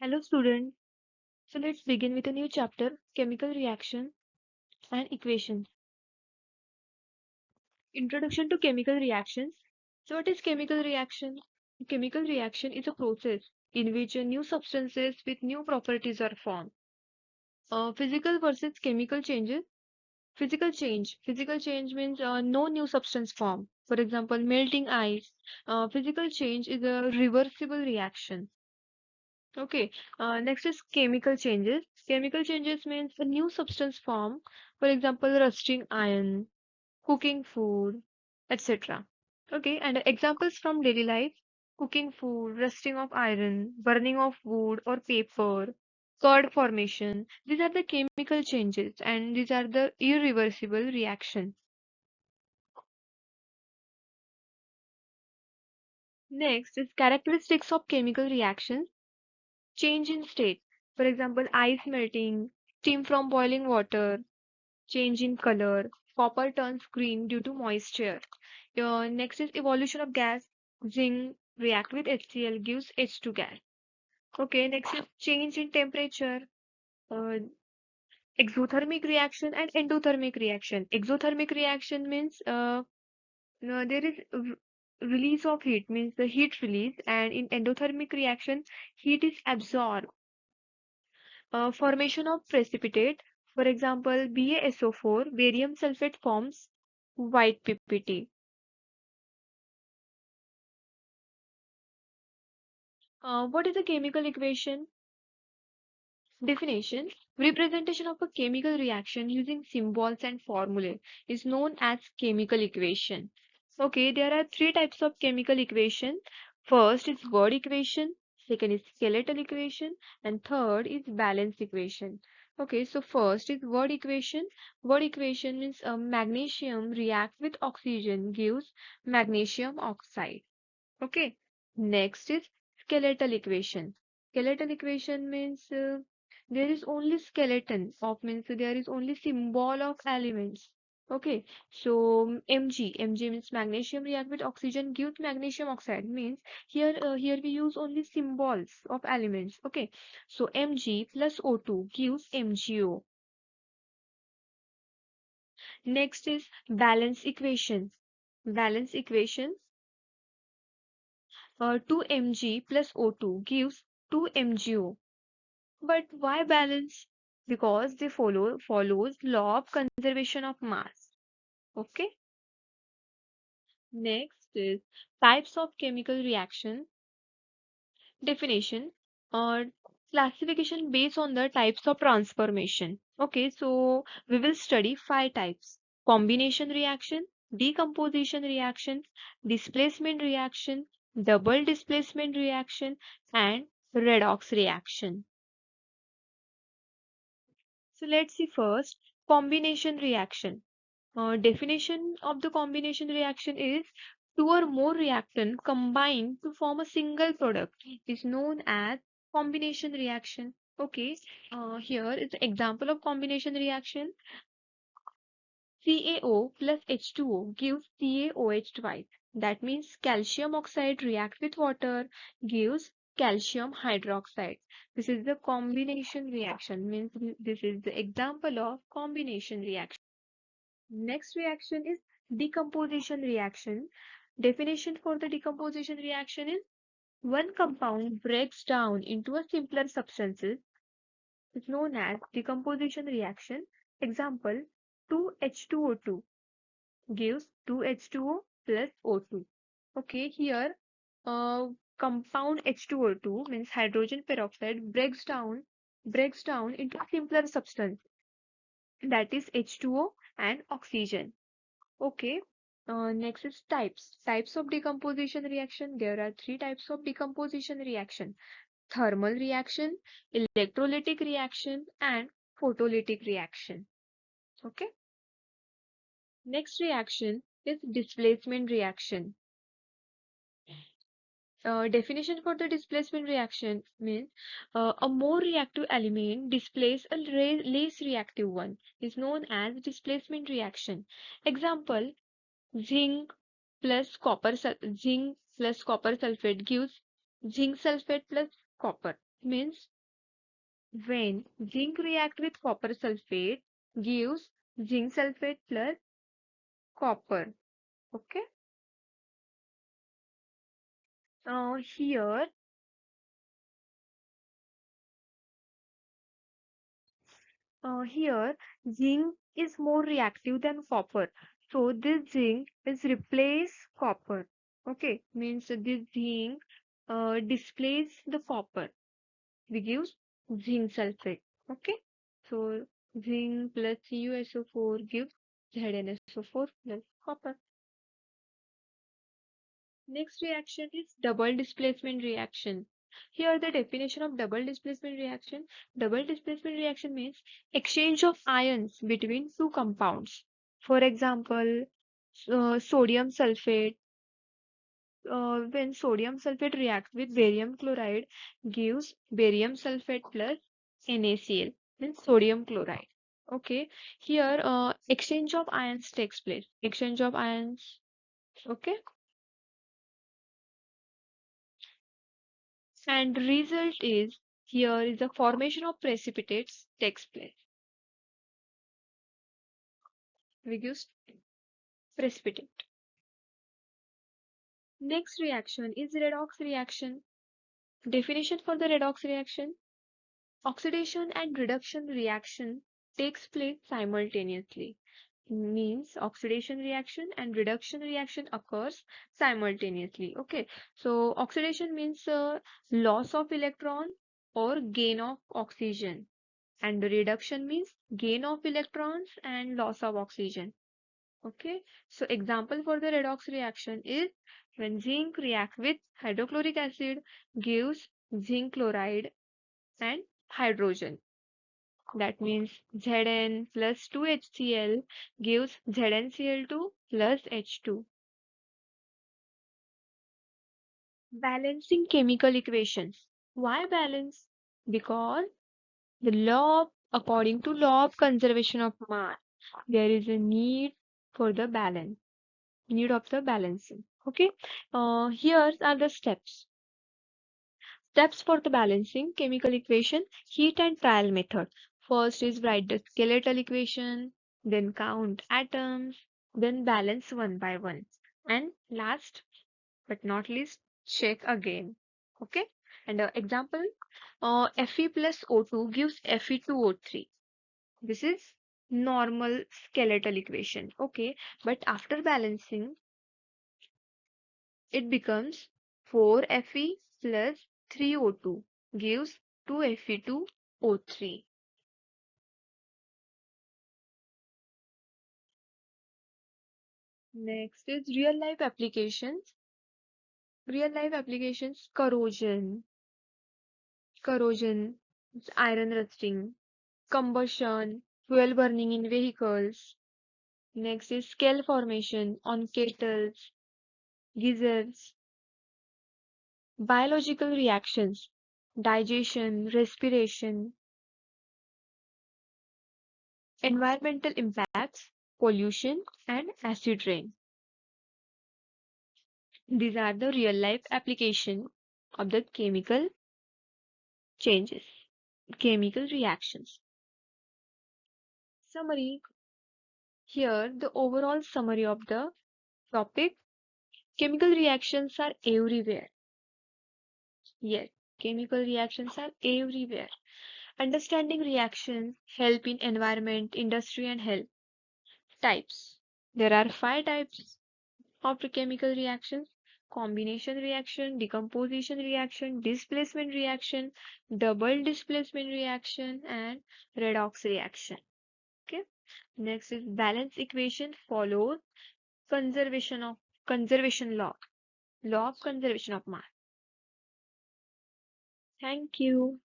Hello student. So let's begin with a new chapter, chemical reaction and equations. Introduction to chemical reactions. So what is chemical reaction? Chemical reaction is a process in which new substances with new properties are formed. Physical versus chemical changes. Physical change. Physical change means no new substance formed. For example, melting ice. Physical change is a reversible reaction. Okay, next is chemical changes. Chemical changes means a new substance form, for example, rusting iron, cooking food, etc. Okay, and examples from daily life, cooking food, rusting of iron, burning of wood or paper, curd formation. These are the chemical changes and these are the irreversible reactions. Next is characteristics of chemical reactions. Change in state. For example, ice melting, steam from boiling water, change in color. Copper turns green due to moisture. Next is evolution of gas. Zinc react with HCl gives H2 gas. Okay, next is change in temperature. Uh, Exothermic reaction and endothermic reaction. Exothermic reaction means no, there is release of heat, means the heat release, and in endothermic reaction, heat is absorbed. Formation of precipitate. For example, BaSO4, barium sulfate forms white PPT. What is a chemical equation? Definition. Representation of a chemical reaction using symbols and formulae is known as chemical equation. Okay, there are three types of chemical equation. First is word equation, second is skeletal equation, and third is balance equation. Okay, so first is word equation. Word equation means magnesium reacts with oxygen gives magnesium oxide. Okay. Next is skeletal equation. Skeletal equation means there is only skeleton of, means there is only symbol of elements. Okay. So Mg means magnesium react with oxygen gives magnesium oxide, means here we use only symbols of elements. Okay. So Mg plus O2 gives MgO. Next is balance equation. Balance equation. 2 Mg plus O2 gives 2 MgO. But why balance? Because they follows law of conservation of mass. Okay. Next is types of chemical reaction. Definition or classification based on the types of transformation. Okay, so we will study five types: combination reaction, decomposition reaction, displacement reaction, double displacement reaction, and redox reaction. So let's see first combination reaction. Definition of the combination reaction is two or more reactant combine to form a single product. It is known as combination reaction. Okay, here is the example of combination reaction. CaO plus H2O gives CaOH twice. That means calcium oxide reacts with water, gives calcium hydroxide. This is the combination reaction, means this is the example of combination reaction. Next reaction is decomposition reaction. Definition for the decomposition reaction is one compound breaks down into a simpler substances. Is known as decomposition reaction. Example 2H2O2 gives 2H2O plus O2. Okay, here compound H2O2 means hydrogen peroxide breaks down into a simpler substance, that is H2O and oxygen. Okay. Next is types. Types of decomposition reaction. There are three types of decomposition reaction: thermal reaction, electrolytic reaction, and photolytic reaction. Okay. Next reaction is displacement reaction. Definition for the displacement reaction means a more reactive element displaces a less reactive one, is known as displacement reaction. Example: zinc zinc plus copper sulfate gives zinc sulfate plus copper. Means when zinc react with copper sulfate gives zinc sulfate plus copper. Okay. Here Here, zinc is more reactive than copper. So this zinc is replace copper. Okay, means this zinc displays the copper. We gives zinc sulfate. Okay, so zinc plus CuSO4 gives ZnSO4 plus copper. Next reaction is double displacement reaction. Here the definition of double displacement reaction. Double displacement reaction means exchange of ions between two compounds. For example, sodium sulfate. When sodium sulfate reacts with barium chloride, gives barium sulfate plus NaCl, means sodium chloride. Okay, here exchange of ions takes place. Exchange of ions. Okay. And result is here is the formation of precipitates takes place. We use precipitate. Next reaction is redox reaction. Definition for the redox reaction. Oxidation and reduction reaction takes place simultaneously. Means oxidation reaction and reduction reaction occurs simultaneously. Okay. So oxidation means loss of electron or gain of oxygen. And the reduction means gain of electrons and loss of oxygen. Okay, so example for the redox reaction is when zinc reacts with hydrochloric acid gives zinc chloride and hydrogen. That means Zn plus 2HCl gives ZnCl2 plus H2. Balancing chemical equations. Why balance? Because according to law of conservation of mass, there is a for the balance, need of the balancing. Okay. Here are the steps. Steps for the balancing chemical equation, heat and trial method. First is write the skeletal equation, then count atoms, then balance one by one. And last but not least, check again. Okay. And example, Fe plus O2 gives Fe2O3. This is normal skeletal equation. Okay. But after balancing, it becomes 4Fe plus 3O2 gives 2Fe2O3. Next is real life applications. Real life applications, corrosion, iron rusting, combustion, fuel burning in vehicles. Next is scale formation on kettles, geysers, biological reactions, digestion, respiration, environmental impacts, pollution, and acid rain. These are the real life application of the chemical changes, chemical reactions. Summary. Here, the overall summary of the topic. Chemical reactions are everywhere. Yes, chemical reactions are everywhere. Understanding reactions help in environment, industry, and health. Types. There are five types of the chemical reactions: combination reaction, decomposition reaction, displacement reaction, double displacement reaction, and redox reaction. Okay. Next is balance equation follows conservation of conservation law, law of conservation of mass. Thank you.